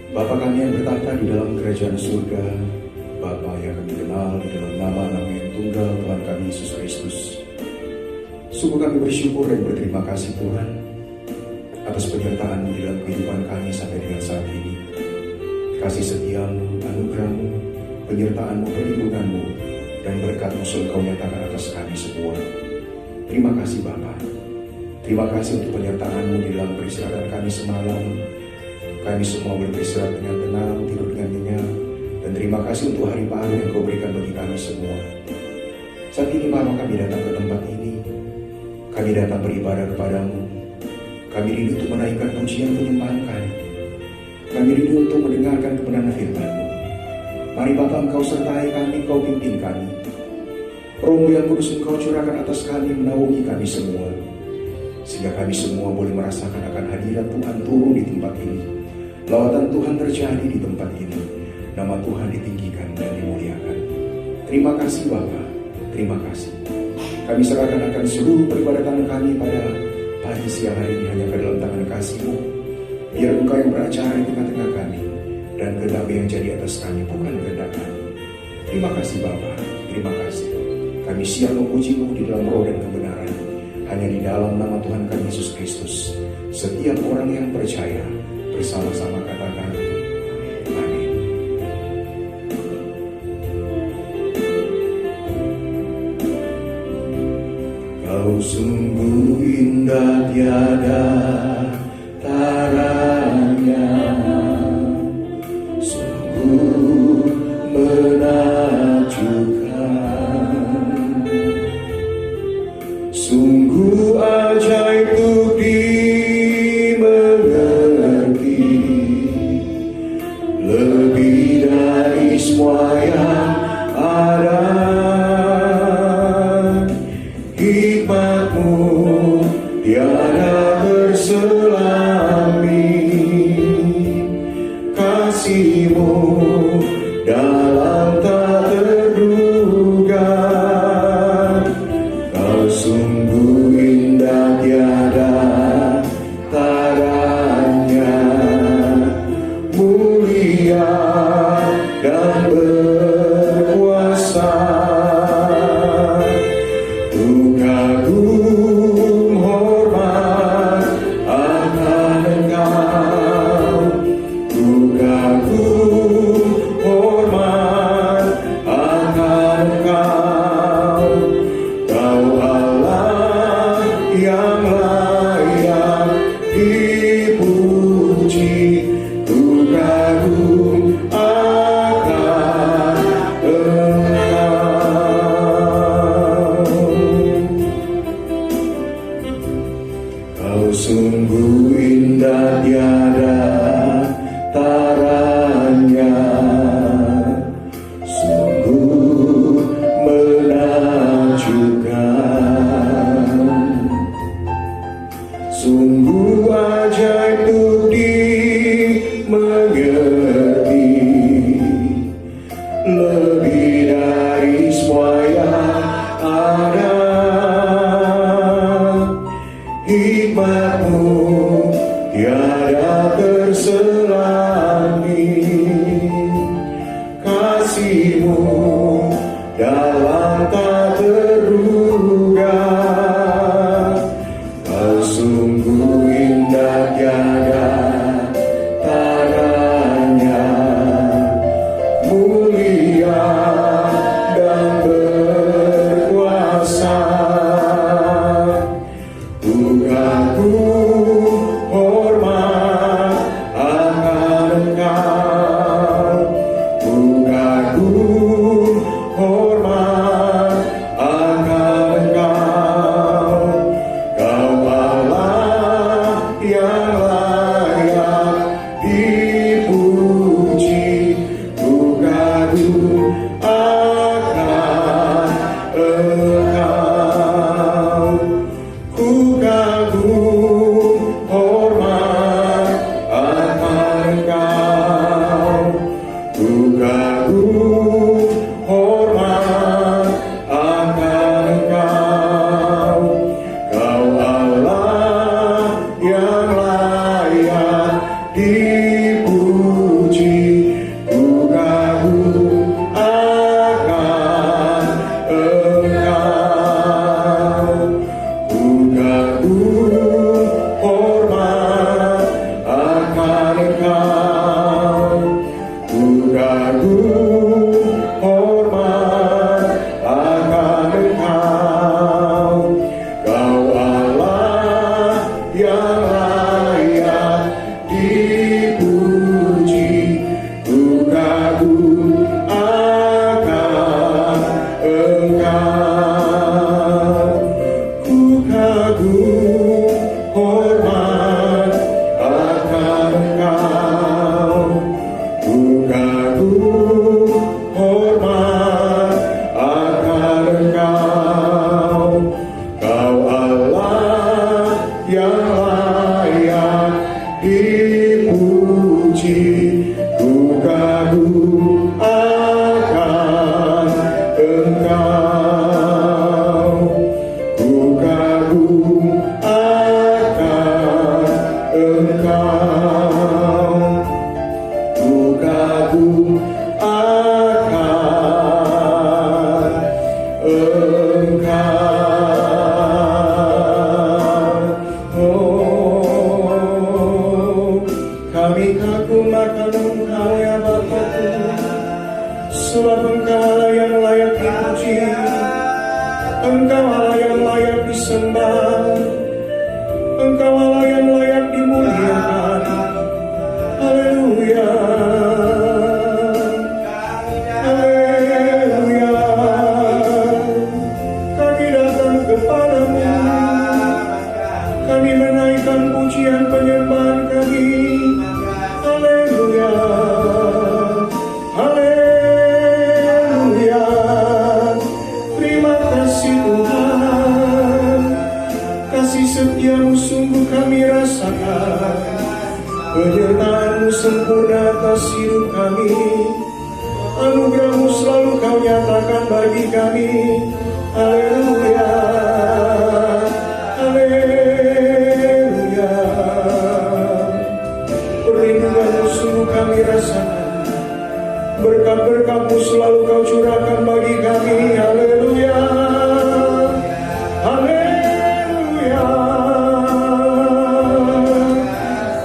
Bapa kami yang bertata di dalam kerajaan surga, Bapa yang kami kenal di dalam nama-Nama yang tunggal Tuhan kami Yesus Kristus. Sungguh kami bersyukur dan berterima kasih Tuhan atas penyertaan-Mu di dalam kehidupan kami sampai dengan saat ini. Kasih setia-Mu, anugerah-Mu, penyertaan-Mu, perlindungan-Mu, dan berkat-Mu selalu Kau nyatakan atas kami semua. Terima kasih Bapa. Terima kasih untuk penyertaan-Mu di dalam peristirahatan kami semalam. Kami semua boleh beristirahat dengan tenang, tidur dengan nyenyak, dan terima kasih untuk hari baru yang Kau berikan bagi kami semua. Saat ini Bapa, kami datang ke tempat ini. Kami datang beribadah kepada-Mu. Kami rindu untuk menaikkan pujian penyembahan kami. Kami rindu untuk mendengarkan kebenaran firman-Mu. Mari Bapa, Engkau sertai kami, Engkau pimpin kami. Roh yang kudus Engkau curahkan atas kami, menaungi kami semua. Sehingga kami semua boleh merasakan akan hadirat Tuhan turun di tempat ini. Lawatan Tuhan terjadi di tempat ini. Nama Tuhan ditinggikan dan dimuliakan. Terima kasih Bapa, terima kasih. Kami serahkan akan seluruh peribadatan kami pada pagi siang hari ini hanya ke dalam tangan kasih-Mu. Biar Engkau yang beracara di tengah-tengah kami, dan kehendak yang jadi atas kami, bukan kehendak kami. Terima kasih Bapa, terima kasih. Kami siap memuji-Mu di dalam roh dan kebenaran, hanya di dalam nama Tuhan kami Yesus Kristus. Setiap orang yang percaya bersama-sama katakan amin. Kau sungguh indah tiada taranya, sungguh menakjubkan, sungguh ajaib untuk dimengerti. puji, ku kagum akan Engkau, ku kagum akan Engkau, ku kagum akan Engkau. Kami kagum akan Engkau ya Bapakku, sebab Engkau Allah yang layak dipuji, Engkau Allah yang layak disembah, Engkau Allah yang layak dimuliakan. Haleluya, haleluya. Kami datang kepadamu, kami menaikkan pujian penyembahan kami. Haleluya, haleluya. Terima kasih Tuhan, kasih setiamu sungguh kami rasakan, penyertaanmu sempurna atas hidup kami, anugerahmu selalu kau nyatakan bagi kami. Haleluya, haleluya. Perlindunganmu sungguh kami rasakan, berkat-berkatmu selalu kau curahkan bagi kami. Haleluya, haleluya.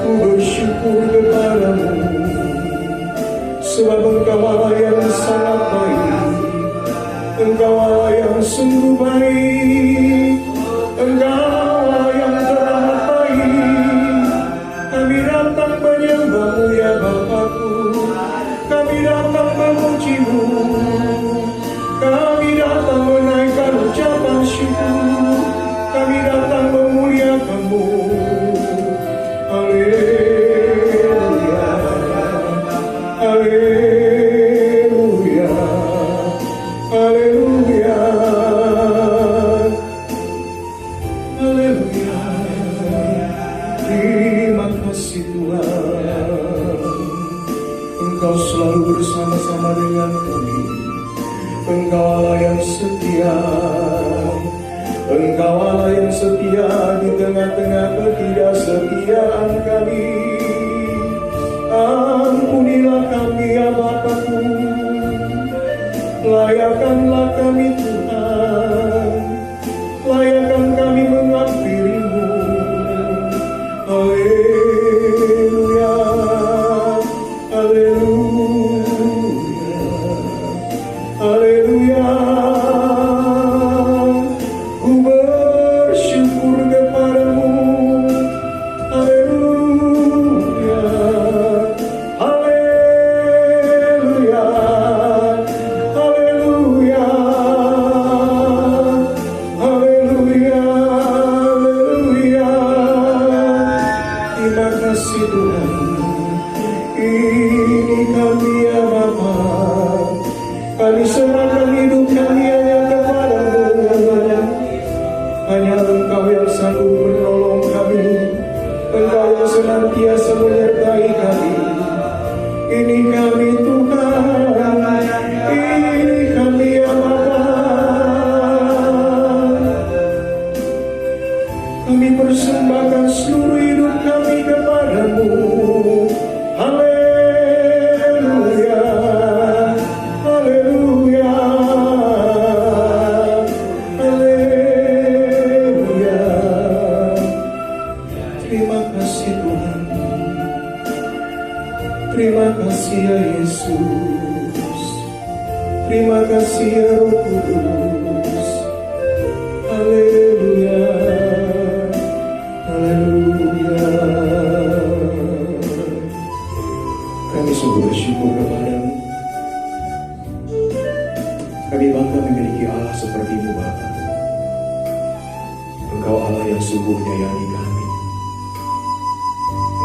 Ku bersyukur kepadamu, sebab Engkau Allah yang sangat baik, Engkau Allah yang sungguh baik, Engkau Allah yang teramat baik. Kami datang menyembahmu ya Bapakku, kami datang memujimu, kami datang menaikkan ucapan syukur, kami datang memuliakanmu. Haleluya, haleluya, haleluya, haleluya. Terima kasih Tuhan, Engkau selalu bersama-sama dengan kami. Engkau Allah yang setia, Engkau Allah yang setia di tengah-tengah ketidaksetiaan kami. Ampunilah kami ya Bapakku, layakkanlah kami Tuhan, layakkan kami menghampirimu. Haleluya, haleluya, haleluya. Ku bersyukur kepadamu. Haleluya, haleluya, haleluya, haleluya, haleluya. Terima kasih Tuhan. Ini kami ya Bapa, kami serahkan hidup kami hanya kepadamu. Hanya Engkau yang sanggup menolong kami, Engkau yang senantiasa menyertai kami. Ini kami Tuhan, ini kami ya Bapa. Kami persembahkan seluruh hidup kami kepadamu. Haleluya, haleluya, haleluya. Terima kasih Tuhan, terima kasih ya Yesus, terima kasih ya Roh Kudus. Haleluya, haleluya. Kami sungguh bersyukur kepadamu. Kami bangga memiliki Allah seperti-Mu Bapa. Engkau Allah yang sungguh menyayangi kami.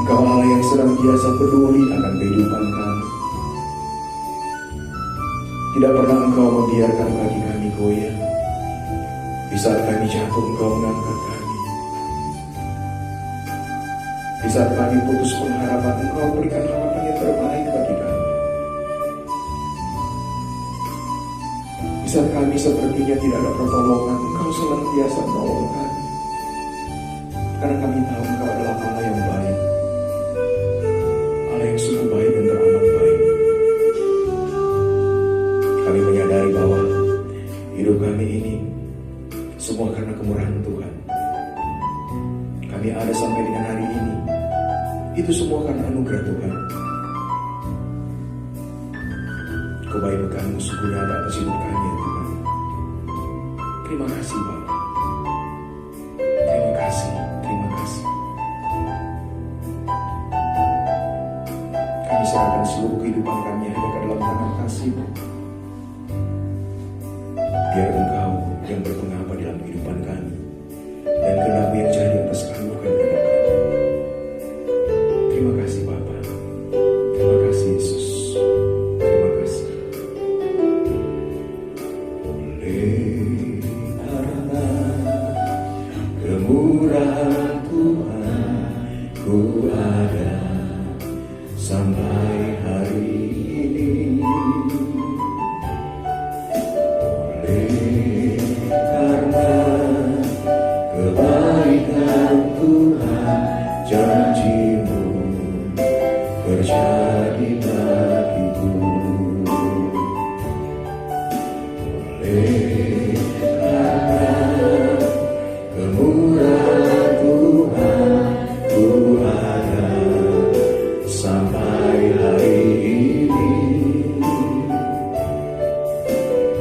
Engkau Allah yang senantiasa peduli akan kehidupan kami. Tidak pernah Engkau membiarkan kaki kami goyah. Di saat kami jatuh, Engkau mengangkat kami. Di saat kami putus pengharapan, Engkau berikan harapan terbaik bagi kami. Di saat kami sepertinya tidak ada pertolongan, Engkau senantiasa menolong kami. Karena kami tahu Engkau adalah Allah yang baik, Allah yang sungguh baik dan teramat baik. Kami menyadari bahwa hidup kami ini semua karena kemurahan Tuhan. Kami ada sampai dengan hari ini, itu semua karena anugerah Tuhan. Kebaikan-Mu sungguh nyata atas hidup kami ya Tuhan. Terima kasih Bapa. Terima kasih, terima kasih. Kami serahkan seluruh kehidupan kami hanya ke dalam tangan kasih-Mu. Biar Engkau yang berpengapa dalam kehidupan kami, dan kehendak-Mu yang jadi atas kami bukan kehendak kami. Terima kasih Bapa. Terima kasih Yesus. Terima kasih. Oleh karena kemurahan Tuhan, ku ada sampai hari ini. Oleh karena kebaikan Tuhan, janji-Mu terjadi bagiku. Oleh karena kemurahan Tuhan, ku ada sampai hari ini.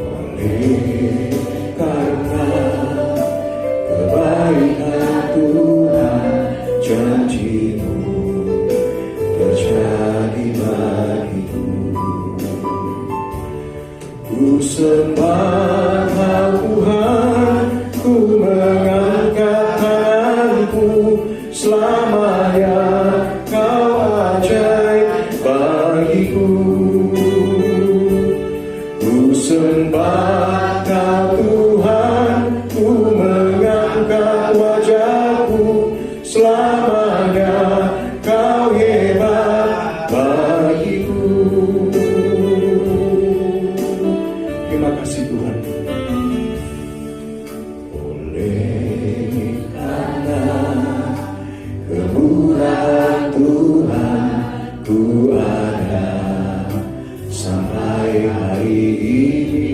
Oleh karena kebaikan Tuhan, janji-Mu terjadi bagiku. Ku sembah Kau Tuhan, ku mengangkat tanganku, selamanya Kau ajaib bagiku. Ku sembah Kau Tuhan, ku mengangkat wajahku, selamanya Kau hebat bagiku. Terima kasih Tuhan. Oleh karena kemurahan Tuhan, ku ada sampai hari ini.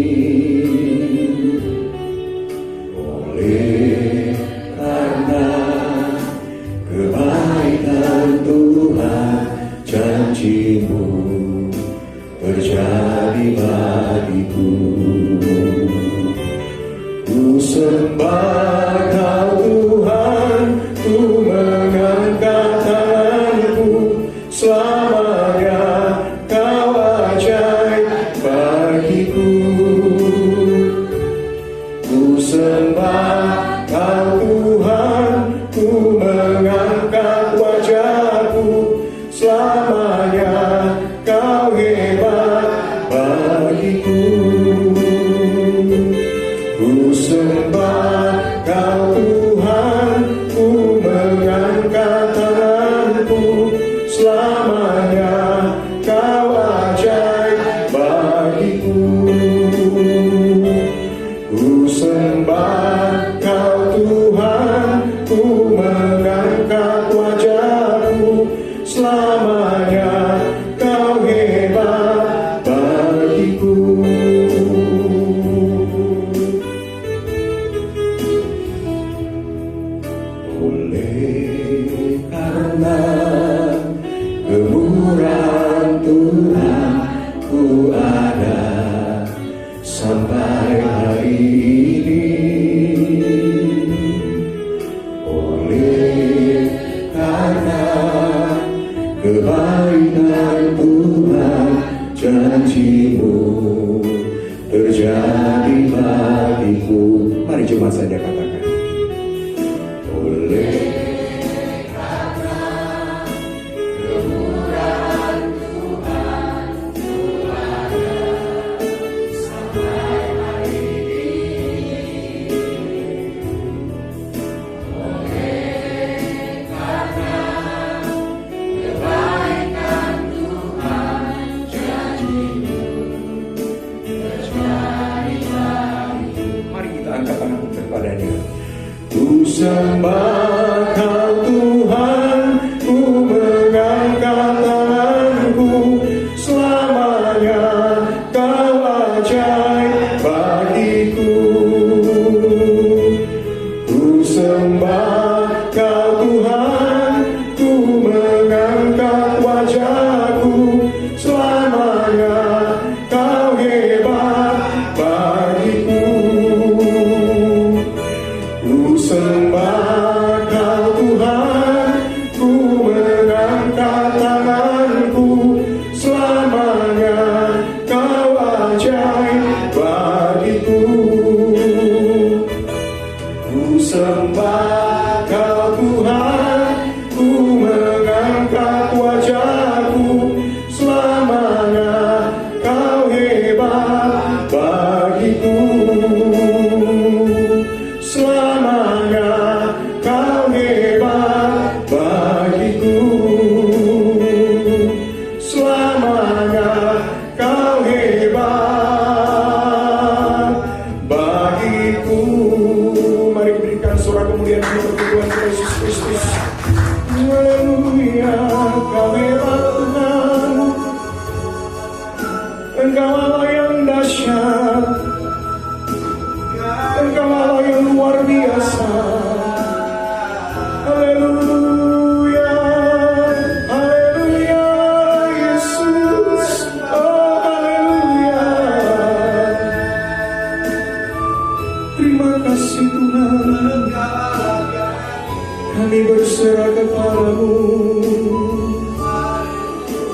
Oleh karena kebaikan Tuhan, janji-Mu terjadi bagiku. Ku sembah Kau Tuhan, ku mengangkat tanganku, selamanya Kau ajaib bagiku. Ku sembah Kau Tuhan, ku mengangkat wajahku, selamanya Kau hebat bagiku. Ku sembah Kau Tuhan, ku mengangkat tanganku, selamanya Kau ajaib bagiku. Ku sembah Kau Tuhan, ku mengangkat wajahku, selamanya Kau hebat bagiku. Oleh karena kemurahan Tuhan, ku ada sampai hari ini. Oleh karena kebaikan Tuhan, janji-Mu terjadi bagiku. Mari cuma saja katakan. Oleh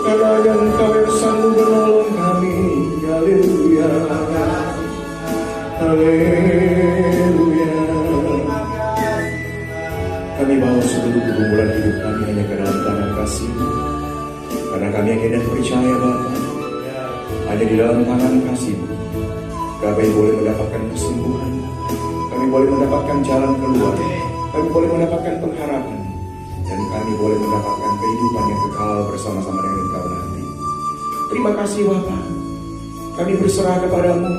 karena hanya Engkau yang sanggup menolong kami. Haleluya, haleluya. Kami bawa seluruh pergumulan hidup kami hanya ke dalam tangan kasih-Mu, karena kami yakin dan percaya Bapa, hanya di dalam tangan kasih-Mu kami boleh mendapatkan kesembuhan, kami boleh mendapatkan jalan keluar, kami boleh mendapatkan pengharapan, dan kami boleh mendapatkan kehidupan yang kekal bersama-sama dengan Engkau nanti. Terima kasih Bapa, kami berserah kepadamu,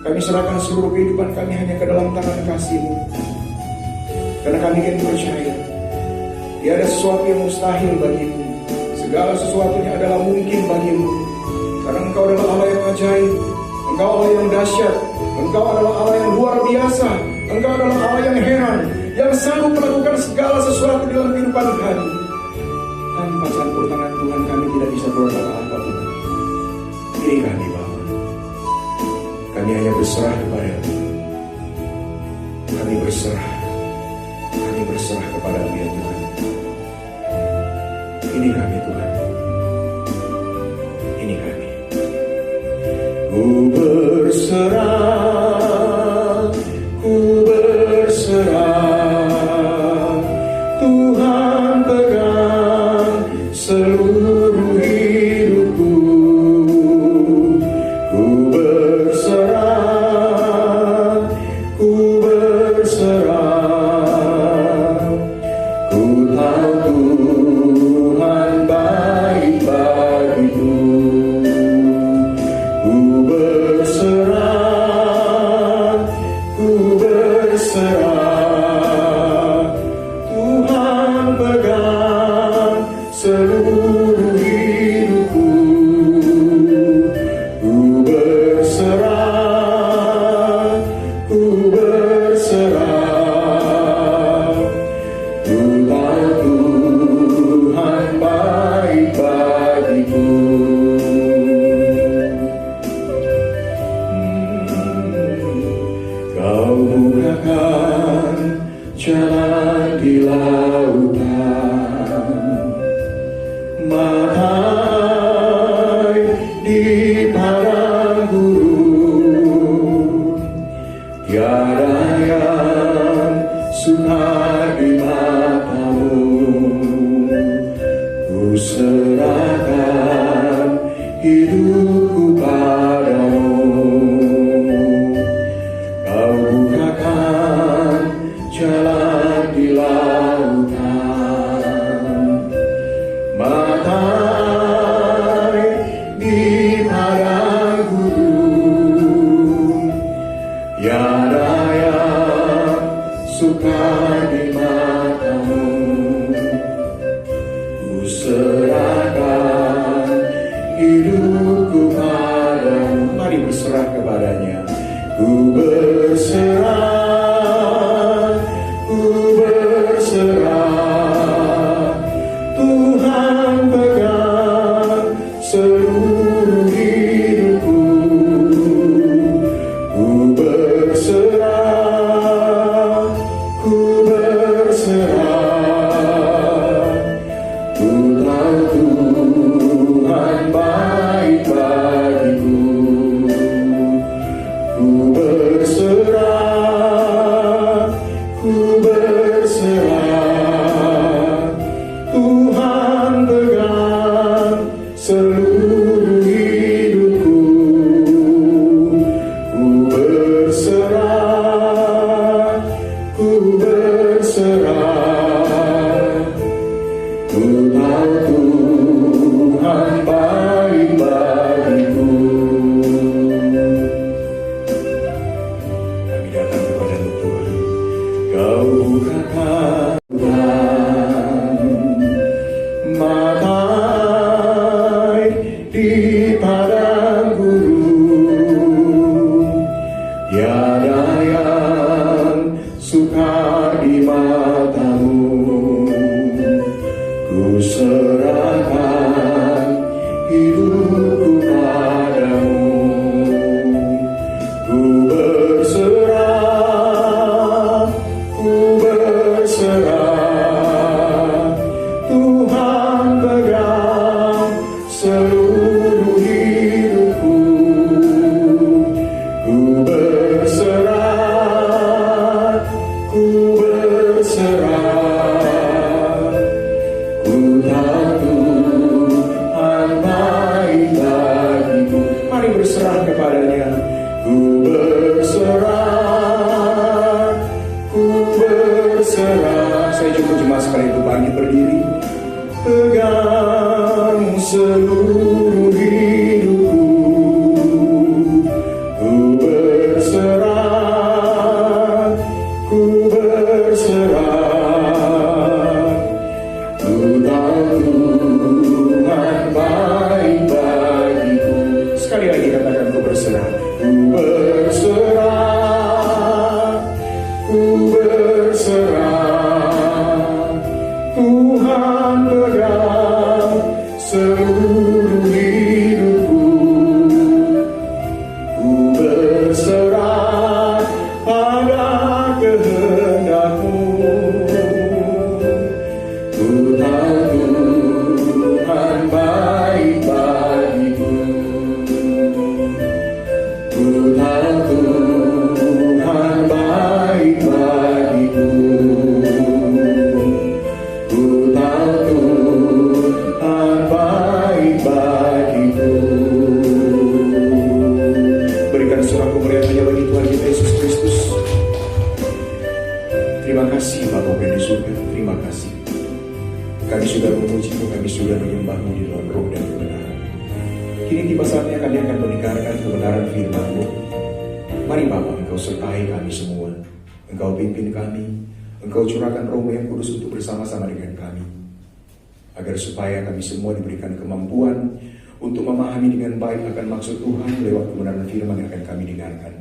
kami serahkan seluruh kehidupan kami hanya ke dalam tangan kasih-Mu, karena kami ingin percaya tiada sesuatu yang mustahil bagimu, segala sesuatunya adalah mungkin bagimu, karena Engkau adalah Allah yang ajaib, Engkau Allah yang dahsyat, Engkau adalah Allah yang luar biasa, Engkau adalah Allah yang heran, yang sanggup melakukan segala sesuatu dalam kehidupan kami. Tanpa campur tangan Tuhan kami tidak bisa berbuat apa-apa Tuhan. Ini kami Bapa, kami hanya berserah kepada-Mu, kami berserah kepada-Mu ya Tuhan. Ini kami Tuhan, ini kami. Ku berserah, Tuhan pegang seluruh hidupku. Ku berserah, ku tahu Tuhan baik bagiku. Ku berserah, Tuhan pegang seluruh hidupku. Ku berserah, ku tahu Tuhan baik bagiku. Kau bukakan jalan di lautan, badai di padang gurun, tiada yang sukar di mata-Mu. Ku serahkan hidupku padamu. Kau bukakan jalan di lautan, badai di padang gurun, tiada yang sukar di mata-Mu. Ku serahkan hidupku padamu. Mari berserah kepadanya. Ku berserah, Tuhan pegang seluruh hidupku. Ku berserah, ku tahu Tuhan baik bagiku. Ku berserah, Tuhan pegang seluruh hidupku. Ku berserah, ku tahu Tuhan baik bagiku. Kami datang kepada-Mu Tuhan. Kau bukakan badai berserah. Saya cukup jemaat sekali itu bangkit berdiri. Pegang seluruh hidupku, ku berserah, ku berserah. Ku tahu Tuhan baik bagiku. Sekali lagi katakan ku berserah. Ku berserah, ku berserah. Tuhan pegang seluruh hidupku. Ku berserah pada kehendak-Mu. Ku tahu Tuhan baik bagiku. Ku tahu Tuhan baik bagiku. Ku tahu Tuhan baik bagiku. Berikan surah kemuliaan hanya bagi Tuhan kita Yesus Kristus. Terima kasih Bapa yang di surga. Terima kasih. Kami sudah memuji-Mu, kami sudah menyembah-Mu di dalam roh dan kebenaran. Kini tiba saatnya kami akan mendengarkan kebenaran firman-Mu. Mari Bapa, Engkau sertai kami semua. Engkau pimpin kami. Engkau curahkan Roh-Mu yang kudus untuk bersama-sama dengan kami. Agar supaya kami semua diberikan kemampuan untuk memahami dengan baik akan maksud Tuhan lewat kebenaran firman yang akan kami dengarkan.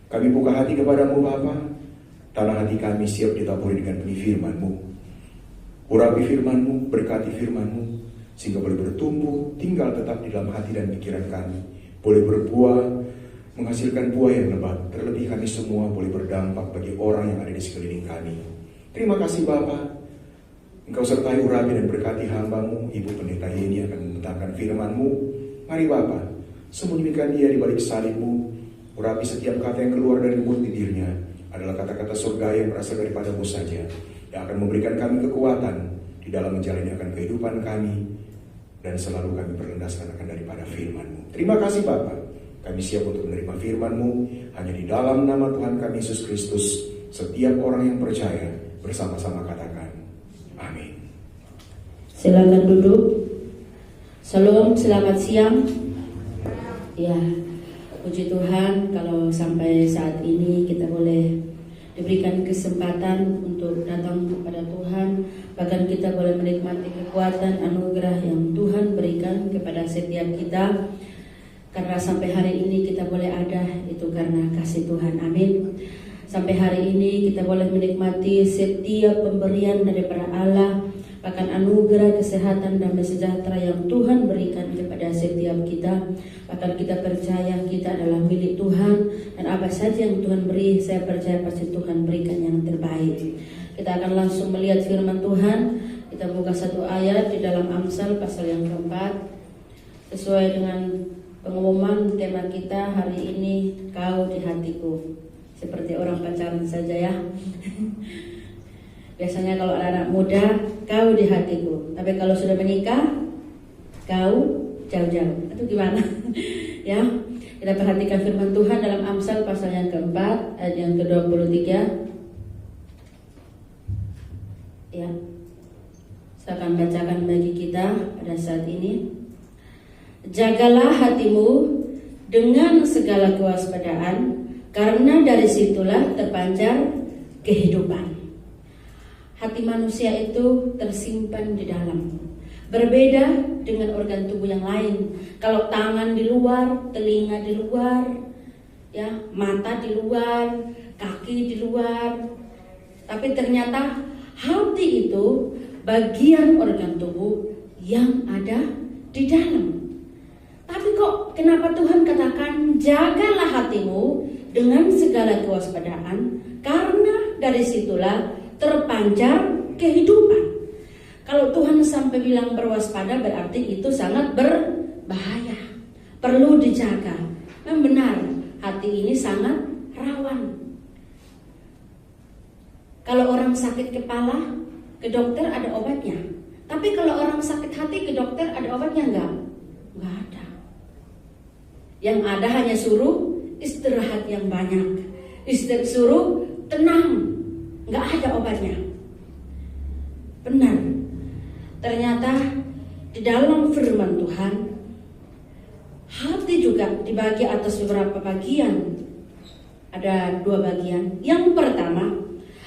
Kami buka hati kepada-Mu Bapa. Tanah hati kami siap ditaburi dengan benih firman-Mu. Urapi firman-Mu, berkati firman-Mu, sehingga boleh bertumbuh, tinggal tetap di dalam hati dan pikiran kami. Boleh berbuah, menghasilkan buah yang lebat. Terlebih kami semua boleh berdampak bagi orang yang ada di sekeliling kami. Terima kasih Bapa. Engkau sertai urapi dan berkati hamba-Mu, Ibu Pendeta Yeni akan membentangkan firman-Mu. Mari Bapa, sembunyikan dia di balik salib-Mu. Urapi setiap kata yang keluar dari mulut bibirnya adalah kata-kata surga yang berasal daripada-Mu saja, yang akan memberikan kami kekuatan di dalam menjalani akan kehidupan kami, dan selalu kami berlandaskan akan daripada firman-Mu. Terima kasih Bapa. Kami siap untuk menerima firman-Mu hanya di dalam nama Tuhan kami Yesus Kristus. Setiap orang yang percaya bersama-sama katakan amin. Silakan duduk. Shalom, selamat siang. Ya, puji Tuhan kalau sampai saat ini kita boleh diberikan kesempatan untuk datang kepada Tuhan. Bahkan kita boleh menikmati kekuatan anugerah yang Tuhan berikan kepada setiap kita. Karena sampai hari ini kita boleh ada, itu karena kasih Tuhan, amin. Sampai hari ini kita boleh menikmati setiap pemberian daripada Allah, bahkan anugerah kesehatan dan sejahtera yang Tuhan berikan kepada setiap kita. Bahkan kita percaya kita adalah milik Tuhan, dan apa saja yang Tuhan beri, saya percaya pasti Tuhan berikan yang terbaik. Kita akan langsung melihat firman Tuhan. Kita buka satu ayat di dalam Amsal pasal yang keempat, sesuai dengan pengumuman tema kita hari ini, kau di hatiku. Seperti orang pacaran saja ya. Biasanya kalau anak muda, kau di hatiku. Tapi kalau sudah menikah, kau jauh-jauh. Itu gimana? Ya, kita perhatikan firman Tuhan dalam Amsal pasal yang keempat, ayat yang ke-23. Ya, saya akan bacakan bagi kita pada saat ini. Jagalah hatimu dengan segala kewaspadaan, karena dari situlah terpancar kehidupan. Hati manusia itu tersimpan di dalam. Berbeda dengan organ tubuh yang lain. Kalau tangan di luar, telinga di luar, ya, mata di luar, kaki di luar. Tapi ternyata hati itu bagian organ tubuh yang ada di dalam. Tapi kok kenapa Tuhan katakan jagalah hatimu dengan segala kewaspadaan, karena dari situlah terpancar kehidupan. Kalau Tuhan sampai bilang berwaspada, berarti itu sangat berbahaya, perlu dijaga. Memang benar, hati ini sangat rawan. Kalau orang sakit kepala, ke dokter ada obatnya. Tapi kalau orang sakit hati, ke dokter ada obatnya enggak? Enggak ada. Yang ada hanya suruh istirahat yang banyak, suruh tenang. Enggak ada obatnya. Benar. Ternyata di dalam firman Tuhan, hati juga dibagi atas beberapa bagian. Ada 2 bagian. Yang pertama,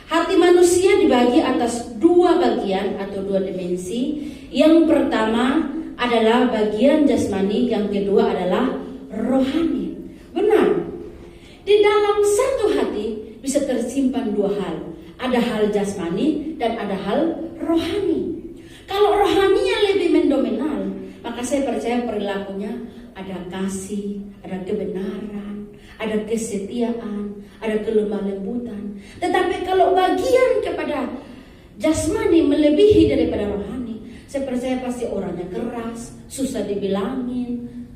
hati manusia dibagi atas 2 bagian atau 2 dimensi. Yang pertama adalah bagian jasmani, yang kedua adalah rohani. Benar. Di dalam satu hati bisa tersimpan 2 hal. Ada hal jasmani dan ada hal rohani. Kalau rohaninya lebih mendominal, maka saya percaya perilakunya ada kasih, ada kebenaran, ada kesetiaan, ada kelemah lembutan. Tetapi kalau bagian kepada jasmani melebihi daripada rohani, saya percaya pasti orangnya keras, susah dibilangin,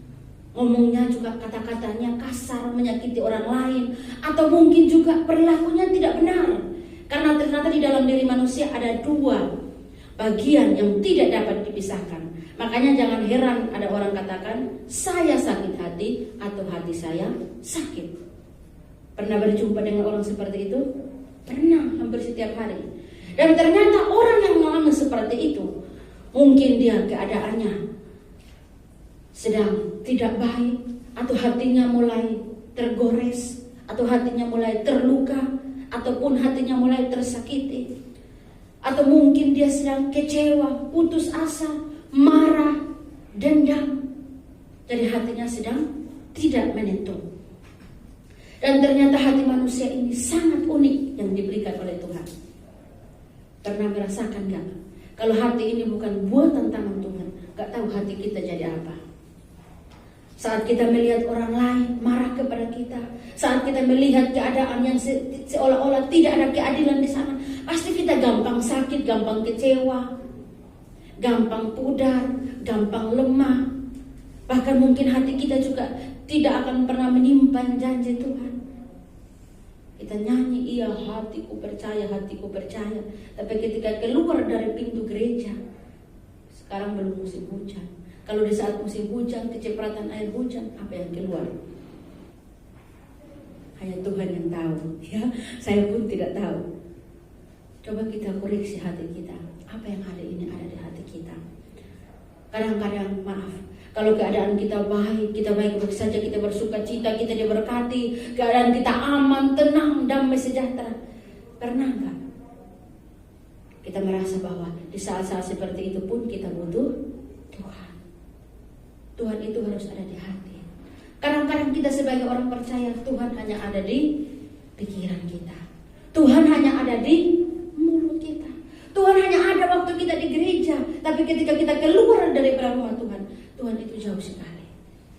ngomongnya juga kata-katanya kasar, menyakiti orang lain, atau mungkin juga perilakunya tidak benar. Karena ternyata di dalam diri manusia ada 2 bagian yang tidak dapat dipisahkan. Makanya jangan heran ada orang katakan, saya sakit hati atau hati saya sakit. Pernah berjumpa dengan orang seperti itu? Pernah, hampir setiap hari. Dan ternyata orang yang mengalami seperti itu, mungkin dia keadaannya sedang tidak baik, atau hatinya mulai tergores, atau hatinya mulai terluka, ataupun hatinya mulai tersakiti. Atau mungkin dia sedang kecewa, putus asa, marah, dendam. Jadi hatinya sedang tidak menentu. Dan ternyata hati manusia ini sangat unik yang diberikan oleh Tuhan. Pernah merasakan gak? Kalau hati ini bukan buatan tangan Tuhan, gak tahu hati kita jadi apa. Saat kita melihat orang lain marah kepada kita, saat kita melihat keadaan yang seolah-olah tidak ada keadilan di sana, pasti kita gampang sakit, gampang kecewa, gampang pudar, gampang lemah. Bahkan mungkin hati kita juga tidak akan pernah menyimpan janji Tuhan. Kita nyanyi, iya hatiku percaya, hatiku percaya. Tapi ketika keluar dari pintu gereja, sekarang belum musim hujan. Kalau di saat musim hujan, kecipratan air hujan, apa yang keluar? Hanya Tuhan yang tahu, ya. Saya pun tidak tahu. Coba kita koreksi hati kita. Apa yang hari ini ada di hati kita? Kadang-kadang, maaf, kalau keadaan kita baik saja, kita bersuka cita, kita diberkati, keadaan kita aman, tenang, damai, sejahtera. Pernah enggak kita merasa bahwa di saat-saat seperti itu pun kita butuh Tuhan? Tuhan itu harus ada di hati. Kadang-kadang kita sebagai orang percaya, Tuhan hanya ada di pikiran kita. Tuhan hanya ada di mulut kita. Tuhan hanya ada waktu kita di gereja. Tapi ketika kita keluar dari rumah Tuhan, Tuhan itu jauh sekali.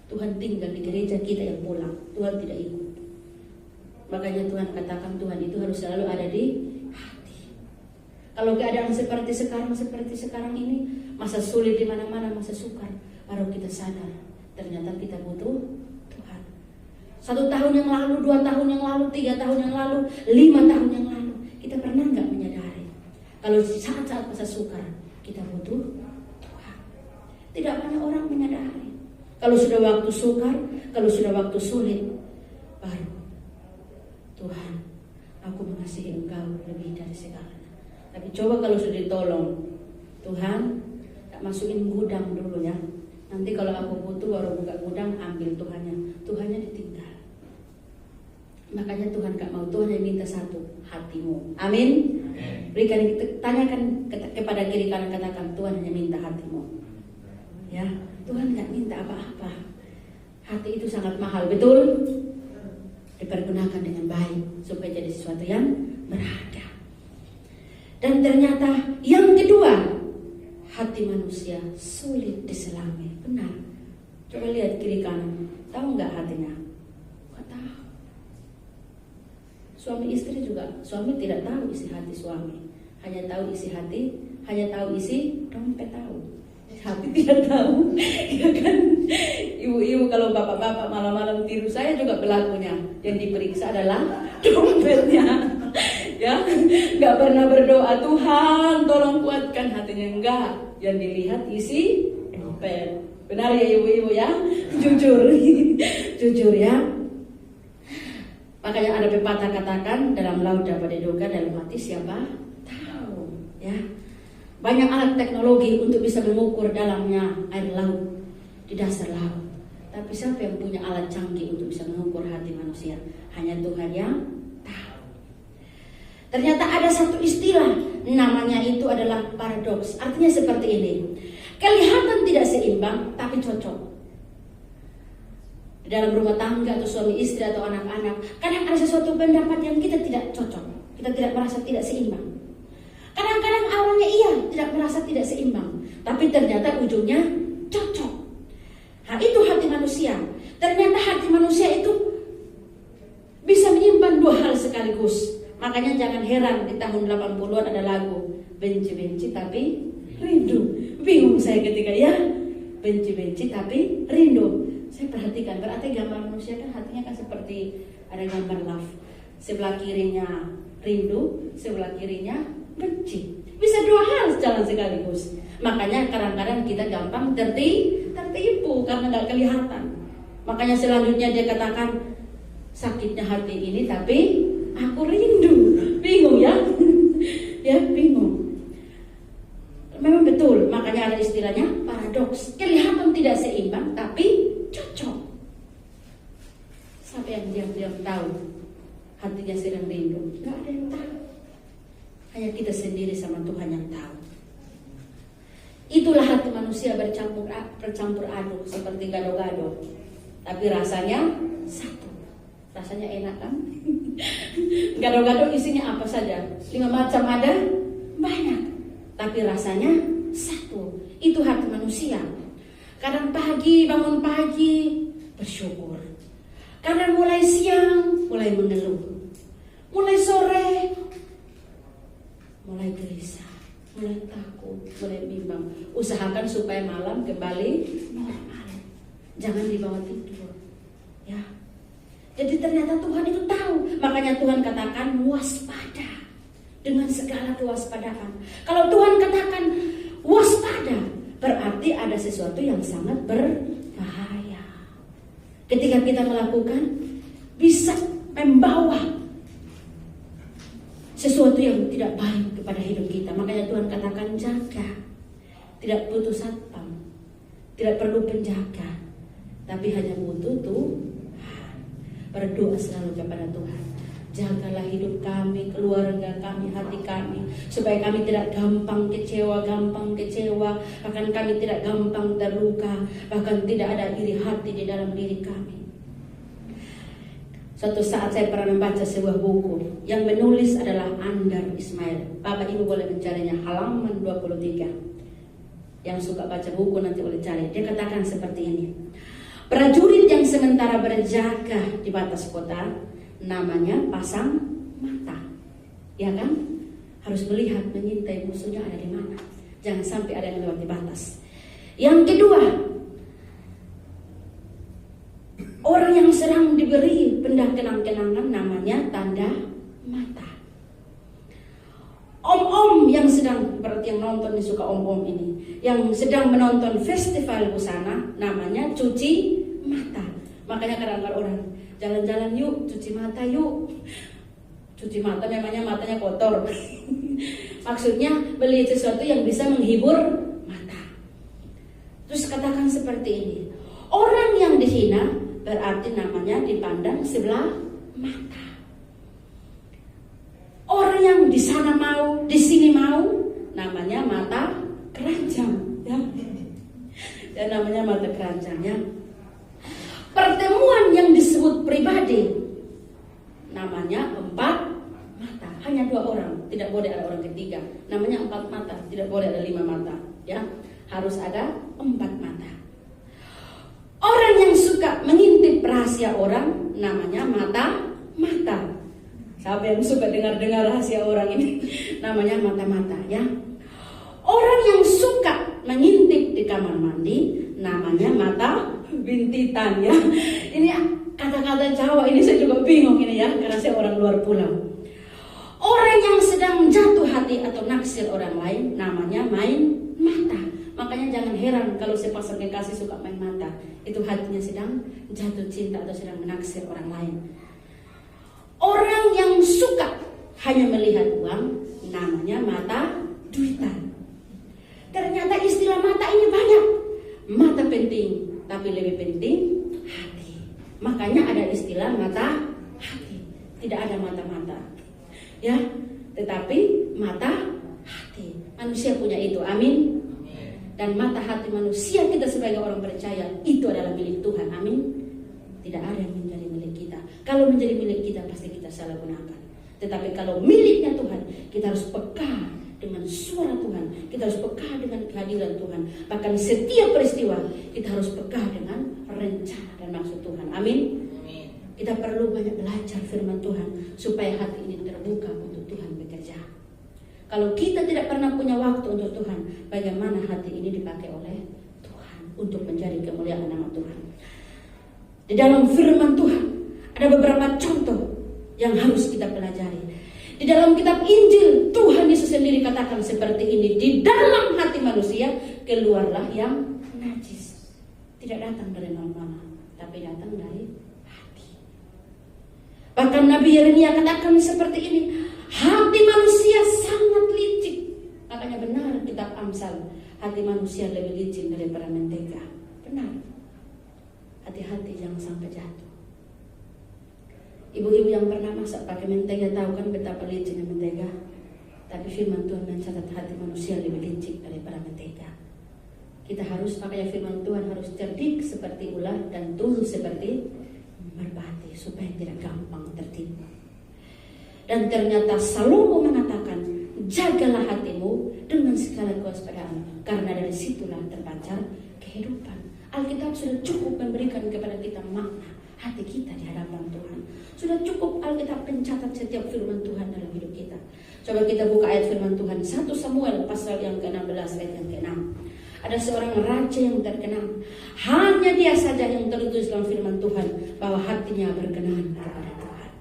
Tuhan tinggal di gereja, kita yang pulang. Tuhan tidak ikut. Makanya Tuhan katakan Tuhan itu harus selalu ada di hati. Kalau keadaan seperti sekarang ini, masa sulit di mana-mana, masa sukar, baru kita sadar ternyata kita butuh Tuhan. 1 tahun yang lalu, 2 tahun yang lalu, 3 tahun yang lalu, 5 tahun yang lalu, kita pernah nggak menyadari kalau saat-saat masa sukar kita butuh Tuhan? Tidak banyak orang menyadari. Kalau sudah waktu sukar, kalau sudah waktu sulit, baru Tuhan, aku mengasihi Engkau lebih dari segalanya. Tapi coba kalau sudah ditolong, Tuhan, tak masukin gudang dulu ya. Nanti kalau aku butuh baru buka gudang, ambil Tuhannya ditinggal. Makanya Tuhan gak mau, Tuhan yang minta satu, hatimu. Amin. Berikan, tanyakan kepada kiri kanan, katakan, Tuhan hanya minta hatimu. Ya, Tuhan gak minta apa-apa. Hati itu sangat mahal, betul? Dipergunakan dengan baik supaya jadi sesuatu yang berharga. Dan ternyata yang kedua, hati manusia sulit diselami. Benar. Coba lihat kiri kanan. Tahu nggak hatinya? Nggak tahu. Suami istri juga. Suami tidak tahu isi hati suami. Hanya tahu isi hati. Hanya tahu isi dompet tahu. Hati tidak tahu. Ya kan? Ibu-ibu kalau bapak-bapak malam-malam tidur, saya juga pelakunya. Yang diperiksa adalah dompetnya. Ya, nggak pernah berdoa, Tuhan tolong kuatkan hatinya, enggak. Yang dilihat isi dompet. Benar ya ibu-ibu ya? Jujur. Jujur ya. Makanya ada pepatah katakan, dalam laut dapat diduga, dalam hati siapa tahu ya. Banyak alat teknologi untuk bisa mengukur dalamnya air laut, di dasar laut. Tapi siapa yang punya alat canggih untuk bisa mengukur hati manusia? Hanya Tuhan yang tahu. Ternyata ada satu istilah, namanya itu adalah paradoks. Artinya seperti ini. Kelihatan tidak seimbang, tapi cocok. Di dalam rumah tangga atau suami istri atau anak-anak, kadang ada sesuatu pendapat yang kita tidak cocok. Kita tidak merasa tidak seimbang. Kadang-kadang awalnya iya, tidak merasa tidak seimbang. Tapi ternyata ujungnya cocok. Nah, itu hati manusia. Ternyata hati manusia itu bisa menyimpan dua hal sekaligus. Makanya jangan heran di tahun 80-an ada lagu benci-benci tapi rindu. Bingung saya ketika ya, benci-benci tapi rindu. Saya perhatikan, berarti gambar manusia kan hatinya kan seperti ada gambar love. Sebelah kirinya rindu, sebelah kirinya benci. Bisa dua hal jalan sekaligus. Makanya kadang-kadang kita gampang tertipu karena nggak kelihatan. Makanya selanjutnya dia katakan, sakitnya hati ini tapi aku rindu. Bingung ya? Ya bingung. Memang betul, makanya ada istilahnya paradoks. Kelihatan tidak seimbang tapi cocok. Siapa yang diam-diam tahu hatinya sedang rindu? Nggak ada yang tahu. Hanya kita sendiri sama Tuhan yang tahu. Itulah hati manusia bercampur aduk seperti gado-gado. Tapi rasanya satu. Rasanya enak kan? Gado-gado isinya apa saja? 5 macam ada? Banyak. Tapi rasanya satu. Itu hati manusia. Kadang pagi, bangun pagi, bersyukur. Kadang mulai siang, mulai mengeluh. Mulai sore, mulai gelisah, mulai takut, mulai bimbang. Usahakan supaya malam kembali normal. Jangan dibawa tidur. Ya. Jadi ternyata Tuhan itu tahu. Makanya Tuhan katakan waspada dengan segala kewaspadaan. Kalau Tuhan katakan waspada, berarti ada sesuatu yang sangat berbahaya. Ketika kita melakukan, bisa membawa sesuatu yang tidak baik kepada hidup kita. Makanya Tuhan katakan jaga. Tidak butuh satpam, tidak perlu penjaga, tapi hanya butuh Tuhan. Berdoa selalu kepada Tuhan. Jagalah hidup kami, keluarga kami, hati kami, supaya kami tidak gampang kecewa, bahkan kami tidak gampang terluka, bahkan tidak ada iri hati di dalam diri kami. Suatu saat saya pernah membaca sebuah buku yang menulis adalah Andar Ismail. Bapak Ibu boleh mencarinya, halaman 23. Yang suka baca buku nanti boleh cari. Dia katakan seperti ini. Prajurit yang sementara berjaga di batas kota, namanya pasang mata. Ya kan? Harus melihat, mengintai musuhnya ada di mana. Jangan sampai ada yang melewati batas. Yang kedua, orang yang sedang diberi benda kenang-kenangan namanya tanda mata. Om-om yang sedang, berarti yang nonton ini suka om-om ini, yang sedang menonton festival busana namanya cuci mata. Makanya kadang-kadang orang jalan-jalan yuk, cuci mata yuk. Cuci mata memangnya matanya kotor. Maksudnya beli sesuatu yang bisa menghibur mata. Terus katakan seperti ini, orang yang dihina berarti namanya dipandang sebelah mata. Orang yang di sana mau, di sini mau, namanya mata keranjang, ya. Dan namanya mata keranjang, ya. Pertemuan yang disebut pribadi, namanya 4 mata. Hanya 2 orang, tidak boleh ada orang ketiga. Namanya 4 mata, tidak boleh ada 5 mata, ya. Harus ada 4 mata. Orang yang suka mengintip rahasia orang, namanya mata. Siapa yang suka dengar rahasia orang ini? Namanya mata-mata, ya. Orang yang suka mengintip di kamar mandi, namanya mata bintitan, ya. Ini kata-kata Jawa ini saya juga bingung ini, ya, karena saya orang luar pulau. Orang yang sedang jatuh hati atau naksir orang lain, namanya main mata. Makanya jangan heran kalau sepasang kekasih suka main mata. Itu hatinya sedang jatuh cinta atau sedang menaksir orang lain. Orang yang suka hanya melihat uang, namanya mata duitan. Ternyata istilah mata ini banyak. Mata penting, tapi lebih penting hati. Makanya ada istilah mata hati. Tidak ada mata-mata, ya, tetapi mata hati. Manusia punya itu, amin. Dan mata hati manusia kita sebagai orang percaya itu adalah milik Tuhan, amin. Tidak ada yang menjadi milik kita. Kalau menjadi milik kita pasti kita salah gunakan. Tetapi kalau miliknya Tuhan, kita harus peka dengan suara Tuhan, kita harus peka dengan kehadiran Tuhan. Bahkan setiap peristiwa kita harus peka dengan rencana dan maksud Tuhan, amin. Kita perlu banyak belajar firman Tuhan supaya hati ini terbuka untuk Tuhan bekerja. Kalau kita tidak pernah punya waktu untuk Tuhan, bagaimana hati ini dipakai oleh Tuhan untuk menjadi kemuliaan nama Tuhan? Di dalam firman Tuhan ada beberapa contoh yang harus kita pelajari. Di dalam kitab Injil, Tuhan Yesus sendiri katakan seperti ini, di dalam hati manusia keluarlah yang najis. Tidak datang dari mana-mana, tapi datang dari hati. Bahkan Nabi Yeremia katakan seperti ini, hati manusia sangat licik. Makanya benar kitab Amsal, hati manusia lebih licin daripada mentega. Benar. Hati-hati jangan sampai jatuh. Ibu-ibu yang pernah masak pakai mentega tahu kan betapa licinnya mentega. Tapi firman Tuhan mencatat hati manusia lebih licik daripada mentega. Kita harus, makanya firman Tuhan harus cerdik seperti ular dan tulus seperti merpati supaya tidak gampang tertipu. Dan ternyata Salomo mengatakan, jagalah hatimu dengan segala kewaspadaan, karena dari situlah terpancar kehidupan. Alkitab sudah cukup memberikan kepada kita makna hati kita di hadapan Tuhan. Sudah cukup Alkitab mencatat setiap firman Tuhan dalam hidup kita. Coba kita buka ayat firman Tuhan 1 Samuel pasal yang ke-16 ayat yang ke-6. Ada seorang raja yang terkenal. Hanya dia saja yang tertulis dalam firman Tuhan bahwa hatinya berkenan kepada Tuhan.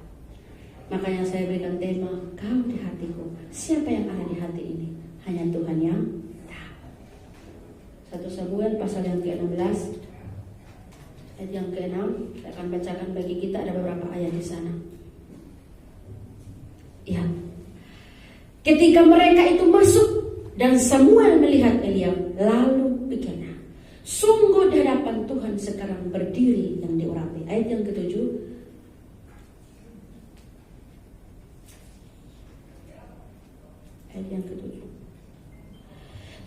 Makanya saya berikan tema, kau di hatiku. Siapa yang ada di hati ini? Hanya Tuhan yang tahu. 1 Samuel pasal yang ke-16 ayat yang ke-6, saya akan bacakan bagi kita, ada beberapa ayat di sana. Ya. Ketika mereka itu masuk dan Samuel melihat Eliab, lalu pikirnya, sungguh di hadapan Tuhan sekarang berdiri yang diurapi. Ayat yang ke-7. Ayat yang ke-7.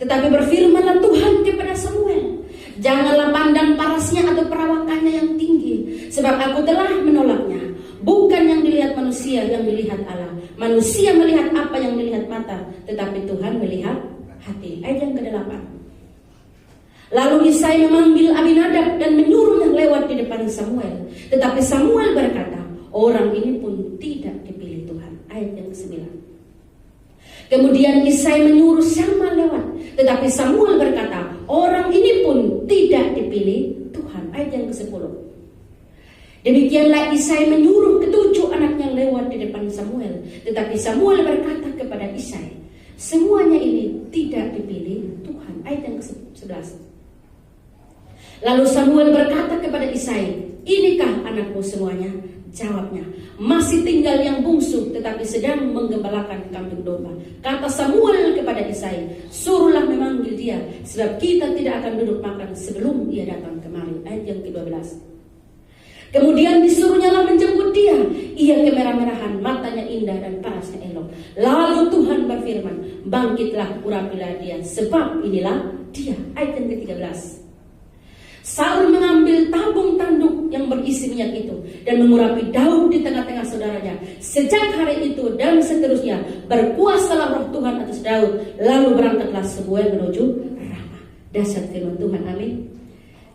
Tetapi berfirmanlah Tuhan kepada Samuel, janganlah pandang parasnya atau perawakannya yang tinggi, sebab aku telah menolaknya. Bukan yang dilihat manusia, yang dilihat Allah. Manusia melihat apa yang dilihat mata, tetapi Tuhan melihat hati. Ayat yang ke-8. Lalu Isai memanggil Abinadab dan menyuruhnya lewat di depan Samuel. Tetapi Samuel berkata, orang ini pun tidak dipilih Tuhan. Ayat yang ke-9. Kemudian Isai menyuruh Syama lewat, tetapi Samuel berkata, orang ini pun tidak dipilih Tuhan. Ayat yang ke-10. Demikianlah Isai menyuruh ketujuh anaknya lewat di depan Samuel, tetapi Samuel berkata kepada Isai, semuanya ini tidak dipilih Tuhan. Ayat yang ke-11. Lalu Samuel berkata kepada Isai, inikah anakmu semuanya? Jawabnya, masih tinggal yang bungsu, tetapi sedang menggembalakan kambing domba. Kata Samuel kepada Isai, suruhlah memanggil dia, sebab kita tidak akan duduk makan sebelum dia datang kemari. Ayat yang ke-12. Kemudian disuruhnya lah menjemput dia. Ia kemerah-merahan, matanya indah dan parasnya elok. Lalu Tuhan berfirman, bangkitlah, urapilah dia, sebab inilah dia. Ayat yang ke-13. Saul mengambil tabung tanduk yang berisi minyak itu dan mengurapi Daud di tengah-tengah saudaranya. Sejak hari itu dan seterusnya berkuasalah roh Tuhan atas Daud. Lalu berangkatlah Samuel menuju Ramah. Dahsyat firman Tuhan, amin.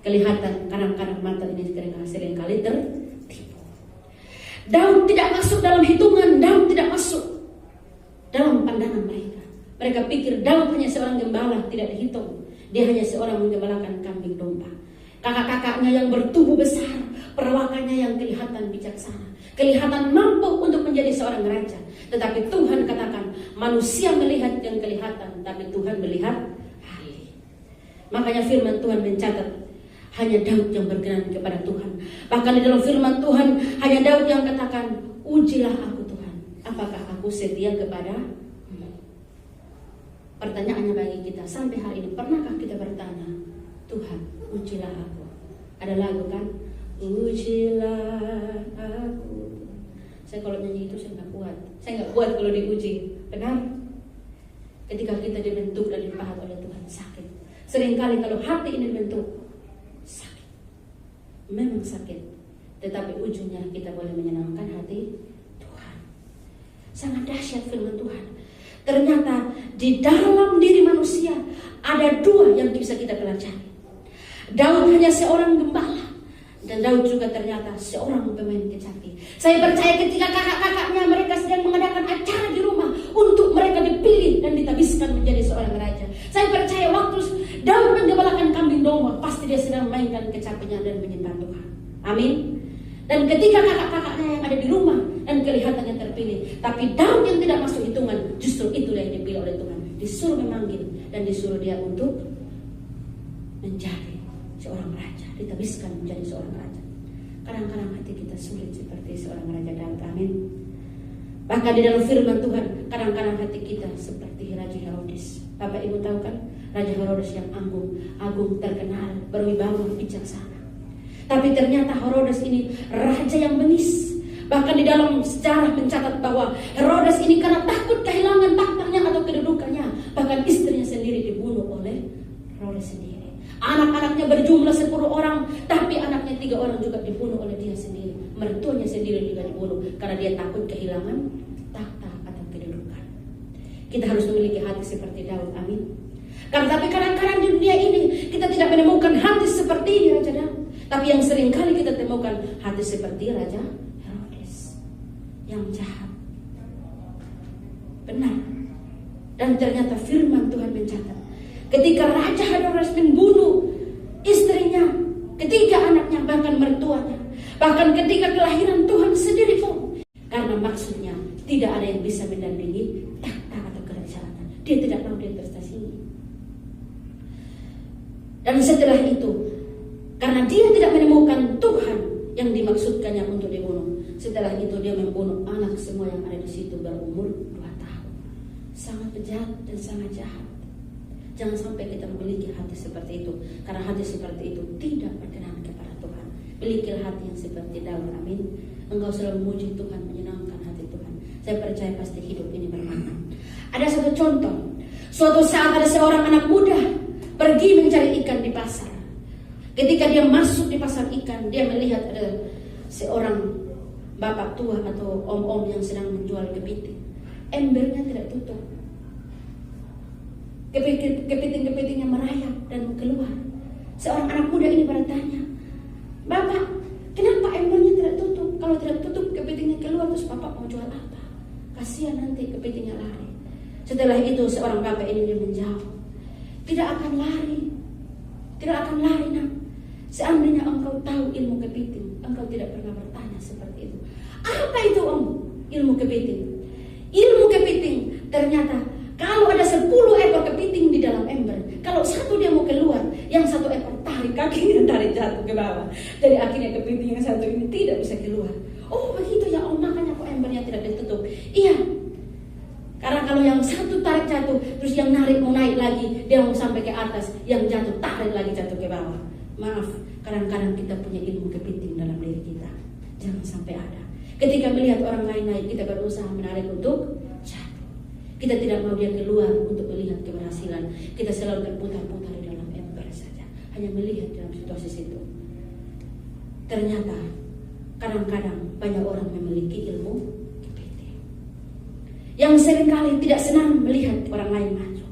Kelihatan kadang-kadang mata ini seringkali tertipu. Daud tidak masuk dalam hitungan, Daud tidak masuk dalam pandangan mereka. Mereka pikir Daud hanya seorang gembala, tidak dihitung. Dia hanya seorang menggembalakan kambing domba. Kakak-kakaknya yang bertubuh besar, perawakannya yang kelihatan bijaksana, kelihatan mampu untuk menjadi seorang raja. Tetapi Tuhan katakan, manusia melihat yang kelihatan, tapi Tuhan melihat hati. Makanya firman Tuhan mencatat, hanya Daud yang berkenan kepada Tuhan. Bahkan di dalam firman Tuhan, hanya Daud yang katakan, ujilah aku Tuhan, apakah aku setia kepada-Mu. Pertanyaannya bagi kita sampai hari ini, pernahkah kita bertanya, Tuhan, ujilah aku? Ada lagu kan? Ujilah aku. Saya kalau nyanyi itu saya nggak kuat. Saya nggak kuat kalau diuji. Benar? Ketika kita dibentuk dan dipahat oleh Tuhan, sakit. Seringkali kalau hati ini dibentuk, sakit. Memang sakit. Tetapi ujungnya kita boleh menyenangkan hati Tuhan. Sangat dahsyat firman Tuhan. Ternyata di dalam diri manusia ada dua yang bisa kita pelajari. Daud hanya seorang gembala, dan Daud juga ternyata seorang pemain kecapi. Saya percaya ketika kakak-kakaknya mereka sedang mengadakan acara di rumah untuk mereka dipilih dan ditabiskan menjadi seorang raja. Saya percaya waktu Daud menggembalakan kambing domba, pasti dia sedang memainkan kecapinya dan menyembah Tuhan. Amin. Dan ketika kakak-kakaknya yang ada di rumah dan kelihatannya terpilih, tapi Daud yang tidak masuk hitungan, justru itulah yang dipilih oleh Tuhan. Disuruh memanggil dan disuruh dia untuk menjadi seorang raja, ditabiskan menjadi seorang raja. Kadang-kadang hati kita sulit seperti seorang raja Daud. Amin. Bahkan di dalam firman Tuhan, kadang-kadang hati kita seperti Raja Herodes. Bapak Ibu tahu kan, Raja Herodes yang agung, terkenal, berwibawa, bijaksana. Tapi ternyata Herodes ini raja yang bengis. Bahkan di dalam sejarah mencatat bahwa Herodes ini karena takut kehilangan tahtanya atau kedudukannya, bahkan istrinya sendiri dibunuh oleh Herodes sendiri. Anak-anaknya berjumlah 10 orang, tapi anaknya 3 orang juga dibunuh oleh dia sendiri. Mertuanya sendiri juga dibunuh karena dia takut kehilangan tahta atau kedudukan. Kita harus memiliki hati seperti Daud. Amin. Tapi kadang-kadang di dunia ini kita tidak menemukan hati seperti ini Raja Daud. Tapi yang sering kali kita temukan hati seperti Raja Herodes yang jahat. Benar. Dan ternyata firman Tuhan mencatat, ketika Raja Herodes membunuh istrinya, ketiga anaknya, bahkan mertuanya, bahkan ketika kelahiran Tuhan sendiri pun, karena maksudnya tidak ada yang bisa mendampingi tahta atau kerajaan. Dia tidak mau dia prestasinya. Dan setelah itu, karena dia tidak menemukan Tuhan yang dimaksudkannya untuk dibunuh, setelah itu dia membunuh anak semua yang ada di situ berumur 2 tahun. Sangat bejat dan sangat jahat. Jangan sampai kita memiliki hati seperti itu, karena hati seperti itu tidak berkenan kepada Tuhan. Milikilah hati yang seperti Daud. Amin. Engkau selalu memuji Tuhan, menyenangkan hati Tuhan. Saya percaya pasti hidup ini bermakna. Ada satu contoh. Suatu saat ada seorang anak muda pergi mencari ikan di pasar. Ketika dia masuk di pasar ikan, dia melihat ada seorang bapak tua atau om-om yang sedang menjual kepiting. Embernya tidak tutup. Kepiting-kepitingnya merayap dan keluar. Seorang anak muda ini bertanya, "Bapak, kenapa embernya tidak tutup? Kalau tidak tutup, kepitingnya keluar, terus bapak mau jual apa? Kasihan nanti kepitingnya lari." Setelah itu seorang bapak ini menjawab, "Tidak akan lari. Tidak akan lari, nak. Seandainya engkau tahu ilmu kepiting, engkau tidak pernah bertanya seperti itu." Apa itu, Om? Ilmu kepiting. Ilmu kepiting ternyata kalau ada 10 ekor kepiting di dalam ember, kalau satu dia mau keluar, yang satu ekor tarik kakinya, tarik jatuh ke bawah. Jadi akhirnya kepiting yang satu ini tidak bisa keluar. Oh begitu ya Om, makanya kok embernya tidak ditutup. Iya. Karena kalau yang satu tarik jatuh, terus yang narik mau naik lagi, dia mau sampai ke atas, yang jatuh tarik lagi jatuh ke bawah. Maaf, kadang-kadang kita punya ilmu kepiting dalam diri kita. Jangan sampai ada. Ketika melihat orang lain naik, kita berusaha menarik untuk jatuh. Kita tidak mau dia keluar untuk melihat keberhasilan. Kita selalu berputar-putar di dalam ember saja, hanya melihat dalam situasi situ. Ternyata kadang-kadang banyak orang memiliki ilmu kepiting yang seringkali tidak senang melihat orang lain maju.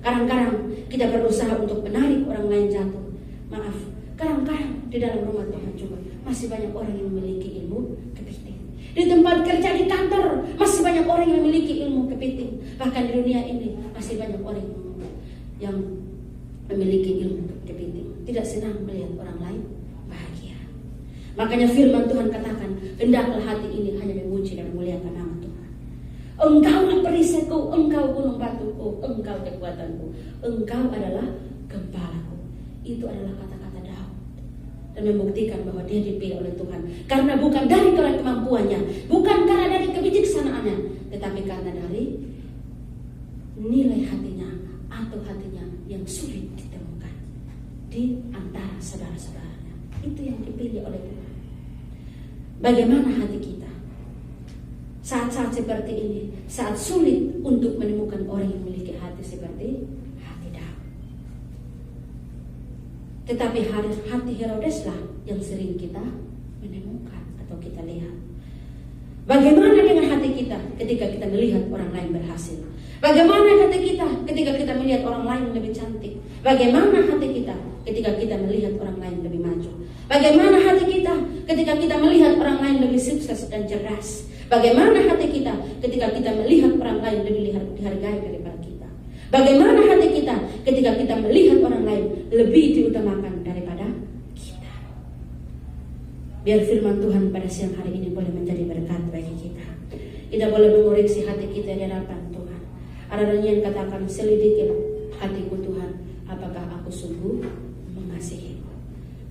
Kadang-kadang kita berusaha untuk menarik orang lain jatuh. Maaf, kadang-kadang di dalam rumah Tuhan juga masih banyak orang yang memiliki ilmu kepiting. Di tempat kerja, di kantor, masih banyak orang yang memiliki ilmu kepiting. Bahkan di dunia ini masih banyak orang yang memiliki ilmu kepiting, tidak senang melihat orang lain bahagia. Makanya firman Tuhan katakan, hendaklah hati ini hanya memuji dan memuliakan nama Tuhan. Engkaulah perisaiku, engkau gunung batuku, engkau kekuatanku, engkau adalah gembalaku. Itu adalah kata-kata Daud, dan membuktikan bahwa dia dipilih oleh Tuhan karena bukan dari kemampuannya, bukan karena dari kebijaksanaannya, tetapi karena dari nilai hatinya, atau hatinya yang sulit ditemukan di antara saudara-saudaranya. Itu yang dipilih oleh Tuhan. Bagaimana hati kita saat-saat seperti ini, saat sulit untuk menemukan orang yang memiliki hati seperti hati Daud. Tetapi hati Herodeslah yang sering kita menemukan atau kita lihat. Bagaimana dengan hati kita ketika kita melihat orang lain berhasil? Bagaimana hati kita ketika kita melihat orang lain lebih cantik? Bagaimana hati kita ketika kita melihat orang lain lebih maju? Bagaimana hati kita ketika kita melihat orang lain lebih sukses dan cerdas? Bagaimana hati kita ketika kita melihat orang lain lebih dihargai daripada kita? Bagaimana hati kita ketika kita melihat orang lain lebih diutamakan daripada kita? Biar firman Tuhan pada siang hari ini boleh menjadi berkat bagi kita. Kita boleh mengoreksi hati kita di hadapan Tuhan. Ada yang katakan, selidiki hatiku Tuhan, apakah aku sungguh mengasihimu.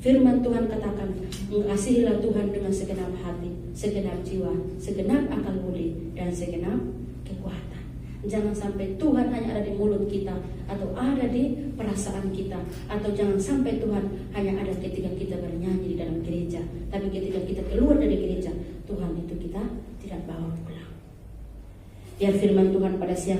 Firman Tuhan katakan, mengasihilah Tuhan dengan segenap hati, segenap jiwa, segenap akal budi, dan segenap kekuatan. Jangan sampai Tuhan hanya ada di mulut kita, atau ada di perasaan kita, atau jangan sampai Tuhan hanya ada ketika kita bernyanyi di dalam gereja, tapi ketika kita keluar dari gereja, Tuhan itu kita tidak bawa pulang. Biar firman Tuhan pada siang